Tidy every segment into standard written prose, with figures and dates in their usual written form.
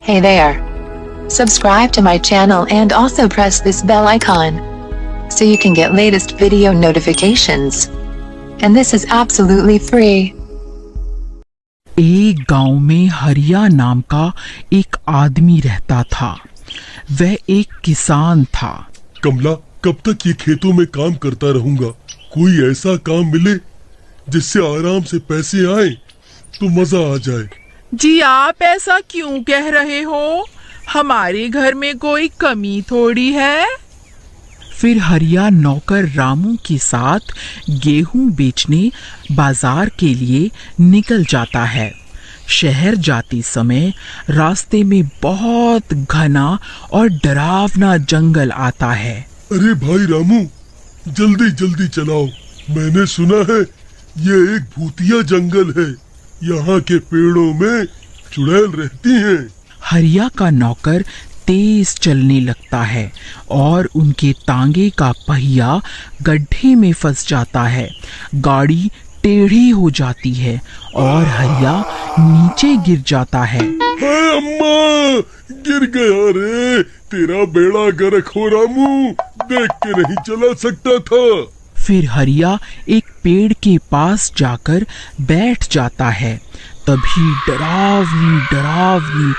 Hey there. Subscribe to my channel and also press this bell icon so you can get latest video notifications. And this is absolutely free. एक गांव में हरिया नाम का एक आदमी रहता था। वह एक किसान था। कमला, कब तक ये खेतों में काम करता रहूंगा? कोई ऐसा काम मिले जिससे आराम से पैसे आए तो मजा आ जाए। जी आप ऐसा क्यों कह रहे हो? हमारे घर में कोई कमी थोड़ी है। फिर हरिया नौकर रामू के साथ गेहूं बेचने बाजार के लिए निकल जाता है। शहर जाते समय रास्ते में बहुत घना और डरावना जंगल आता है। अरे भाई रामू, जल्दी जल्दी चलाओ। मैंने सुना है ये एक भूतिया जंगल है। यहाँ के पेड़ों में चुड़ैल रहती हैं। हरिया का नौकर तेज चलने लगता है और उनके तांगे का पहिया गड्ढे में फंस जाता है। गाड़ी टेढ़ी हो जाती है और हरिया नीचे गिर जाता है। हाय अम्मा, गिर गया रे। तेरा बेड़ा गर्क हो रामू, देख के नहीं चला सकता था। फिर हरिया एक पेड़ के पास जाकर बैठ जाता है। तभी डरावनी डरावनी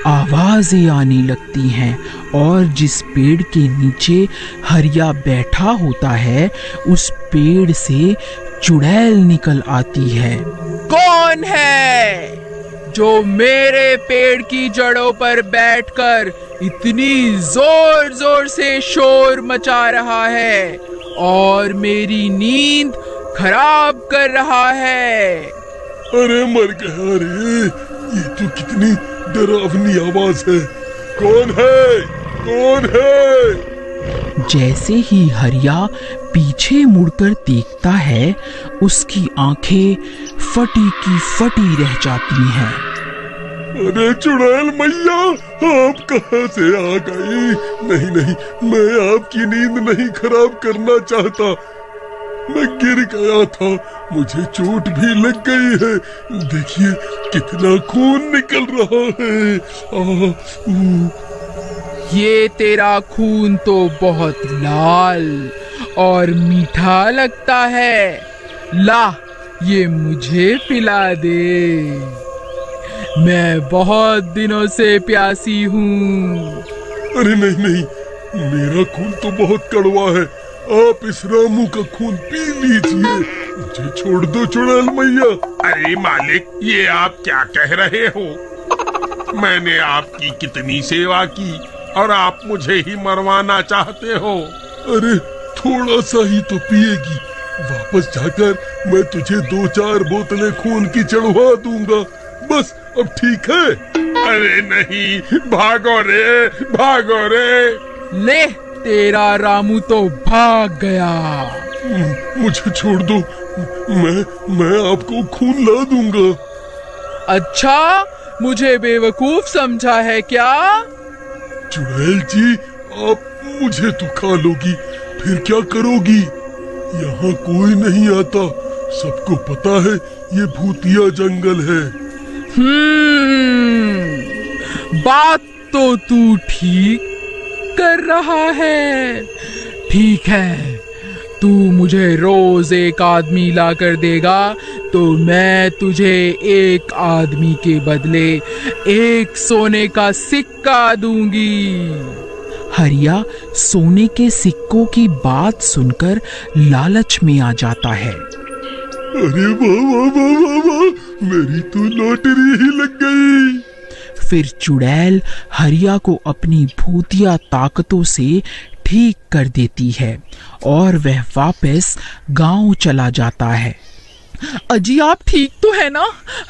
आवाजें आने लगती हैं और जिस पेड़ के नीचे हरिया बैठा होता है उस पेड़ से चुड़ैल निकल आती है। कौन है जो मेरे पेड़ की जड़ों पर बैठकर इतनी जोर जोर से शोर मचा रहा है और मेरी नींद खराब कर रहा है? अरे मर गया रे, ये तो कितनी डरावनी आवाज है। कौन है? कौन है? जैसे ही हरिया पीछे मुड़कर देखता है उसकी आंखें फटी की फटी रह जाती हैं। अरे चुड़ैल मैया, आप कहाँ से आ गई? नहीं नहीं, मैं आपकी नींद नहीं खराब करना चाहता। मैं गिर गया था, मुझे चोट भी लग गई है। देखिए कितना खून निकल रहा है। ये तेरा खून तो बहुत लाल और मीठा लगता है। ला, ये मुझे पिला दे। मैं बहुत दिनों से प्यासी हूँ। अरे नहीं नहीं, मेरा खून तो बहुत कड़वा है। आप इस रामू का खून पी लीजिए। मुझे छोड़ दो चुड़ैल मैया। अरे मालिक, ये आप क्या कह रहे हो? मैंने आपकी कितनी सेवा की और आप मुझे ही मरवाना चाहते हो? अरे थोड़ा सा ही तो पिएगी। वापस जाकर मैं तुझे 2-4 बोतलें खून की चढ़वा दूंगा। बस अब ठीक है? अरे नहीं, भागो रे, भागो रे। ले, तेरा रामू तो भाग गया। मुझे छोड़ दो, मैं आपको खून ला दूंगा। अच्छा, मुझे बेवकूफ समझा है क्या? चुड़ैल जी, आप मुझे तो खा लोगी, फिर क्या करोगी? यहाँ कोई नहीं आता, सबको पता है ये भूतिया जंगल है। बात तो तू ठीक कर रहा है। ठीक है, तू मुझे रोज एक आदमी ला कर देगा तो मैं तुझे एक आदमी के बदले एक सोने का सिक्का दूंगी। हरिया सोने के सिक्कों की बात सुनकर लालच में आ जाता है। अरे वाह वाह वाह वाह वाह, मेरी तो लॉटरी ही लग गई। फिर चुड़ैल हरिया को अपनी भूतिया ताकतों से ठीक कर देती है और वह वापस गांव चला जाता है। अजी आप ठीक तो है ना?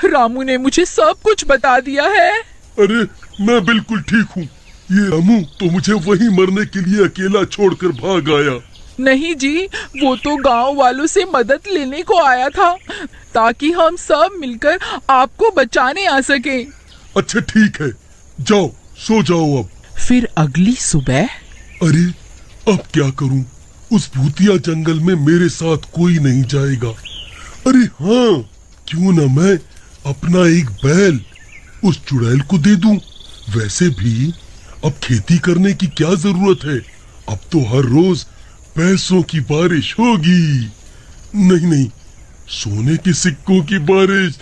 रामू ने मुझे सब कुछ बता दिया है। अरे मैं बिल्कुल ठीक हूँ। ये रामू तो मुझे वहीं मरने के लिए अकेला छोड़कर भाग आया। नहीं जी, वो तो गांव वालों से मदद लेने को आया था ताकि हम सब मिलकर आपको बचाने आ सके। अच्छा ठीक है, जाओ सो जाओ अब। फिर अगली सुबह। अरे अब क्या करूं? उस भूतिया जंगल में मेरे साथ कोई नहीं जाएगा। अरे हाँ, क्यों ना मैं अपना एक बैल उस चुड़ैल को दे दूं, वैसे भी अब खेती करने की क्या जरूरत है? अब तो हर रोज पैसों की बारिश होगी। नहीं नहीं, सोने के सिक्कों की बारिश।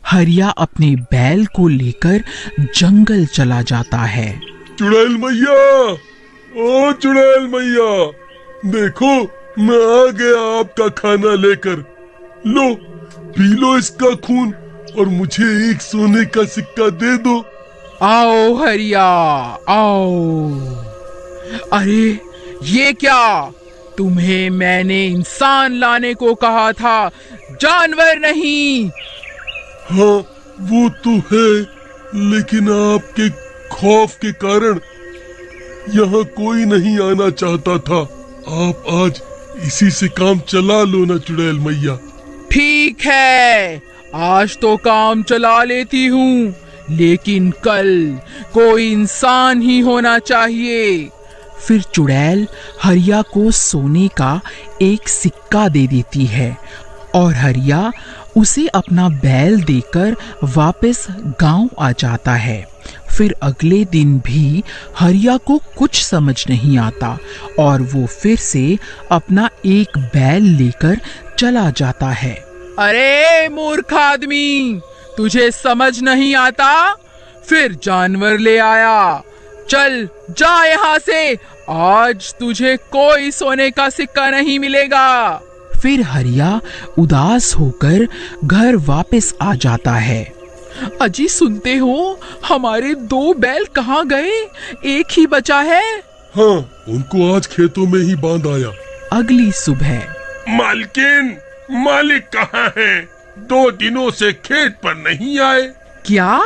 हरिया अपने बैल को लेकर जंगल चला जाता है। चुड़ैल मैया, ओ चुड़ैल मैया, देखो मैं आ गया आपका खाना लेकर। लो, पी लो इसका खून और मुझे एक सोने का सिक्का दे दो। आओ हरिया, आओ। अरे ये क्या? तुम्हें मैंने इंसान लाने को कहा था, जानवर नहीं। हाँ वो तो है, लेकिन आपके खौफ के कारण यहाँ कोई नहीं आना चाहता था। आप आज इसी से काम चला लो ना चुड़ैल मैया। ठीक है, आज तो काम चला लेती हूँ, लेकिन कल कोई इंसान ही होना चाहिए। फिर चुड़ैल हरिया को सोने का एक सिक्का दे देती है और हरिया उसे अपना बैल देकर वापस गांव आ जाता है। फिर अगले दिन भी हरिया को कुछ समझ नहीं आता और वो फिर से अपना एक बैल लेकर चला जाता है। अरे मूर्ख आदमी, तुझे समझ नहीं आता? फिर जानवर ले आया। चल जा यहाँ से, आज तुझे कोई सोने का सिक्का नहीं मिलेगा। फिर हरिया उदास होकर घर वापस आ जाता है। अजी सुनते हो, हमारे 2 बैल कहाँ गए? एक ही बचा है। हाँ, उनको आज खेतों में ही बांध आया। अगली सुबह मालकिन, मालिक कहाँ है? 2 दिनों से खेत पर नहीं आए। क्या?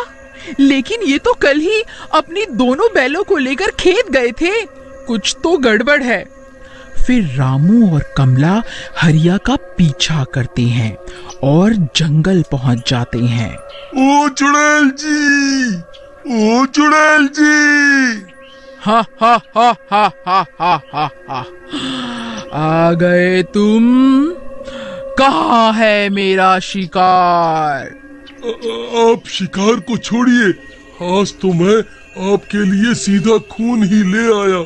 लेकिन ये तो कल ही अपनी दोनों बैलों को लेकर खेत गए थे। कुछ तो गड़बड़ है। फिर रामू और कमला हरिया का पीछा करते हैं और जंगल पहुंच जाते हैं। ओ चुड़ैल जी, ओ चुड़ैल जी। हा हा हा हा हा हा हा हा। आ गए तुम? कहाँ है मेरा शिकार? आप शिकार को छोड़िए, आज तो मैं आपके लिए सीधा खून ही ले आया।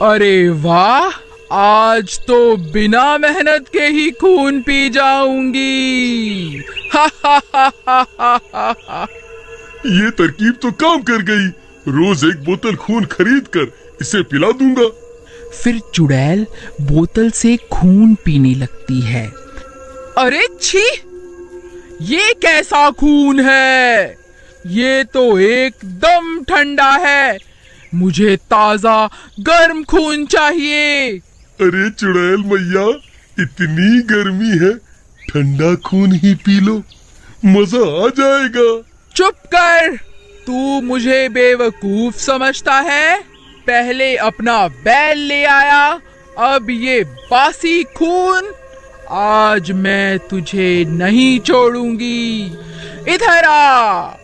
अरे वाह, आज तो बिना मेहनत के ही खून पी जाऊंगी। हा हा हा हा हा हा। ये तरकीब तो काम कर गई। रोज एक बोतल खून खरीद कर इसे पिला दूंगा। फिर चुड़ैल बोतल से खून पीने लगती है। अरे छी, ये कैसा खून है? ये तो एकदम ठंडा है। मुझे ताजा गर्म खून चाहिए। अरे चुड़ैल मैया, इतनी गर्मी है, ठंडा खून ही पी लो, मजा आ जाएगा। चुप कर, तू मुझे बेवकूफ समझता है? पहले अपना बैल ले आया, अब ये बासी खून। आज मैं तुझे नहीं छोड़ूंगी, इधर आ।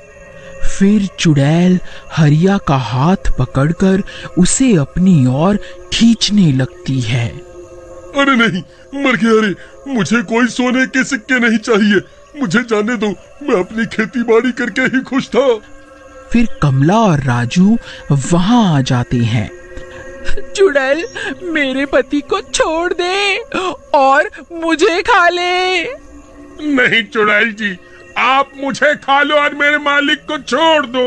फिर चुड़ैल हरिया का हाथ पकड़कर उसे अपनी ओर खींचने लगती है। अरे नहीं, मर गया रे, मुझे कोई सोने के सिक्के नहीं चाहिए, मुझे जाने दो, मैं अपनी खेती बाड़ी करके ही खुश था। फिर कमला और राजू वहां आ जाते हैं। चुड़ैल मेरे पति को छोड़ दे और मुझे खा ले। नहीं चुड़ैल जी, आप मुझे खा लो और मेरे मालिक को छोड़ दो।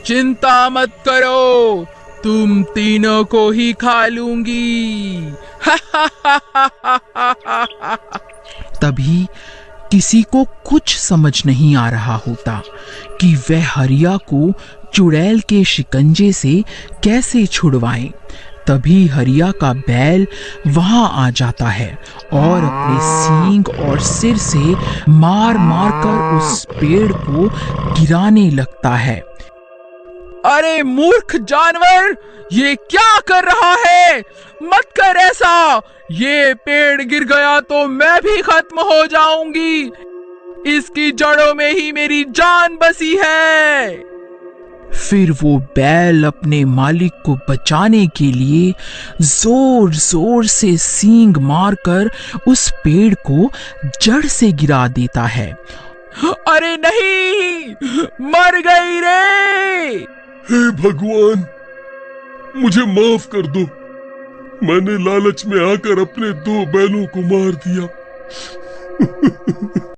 चिंता मत करो, तुम तीनों को ही खा लूंगी। तभी किसी को कुछ समझ नहीं आ रहा होता कि वह हरिया को चुड़ैल के शिकंजे से कैसे छुड़वाएं। तभी हरिया का बैल वहां आ जाता है और अपने सींग और सिर से मार मार कर उस पेड़ को गिराने लगता है। अरे मूर्ख जानवर, ये क्या कर रहा है? मत कर ऐसा। ये पेड़ गिर गया तो मैं भी खत्म हो जाऊंगी। इसकी जड़ों में ही मेरी जान बसी है। फिर वो बैल अपने मालिक को बचाने के लिए जोर जोर से सींग मारकर उस पेड़ को जड़ से गिरा देता है। अरे नहीं, मर गई रे। हे भगवान, मुझे माफ कर दो। मैंने लालच में आकर अपने 2 बैलों को मार दिया।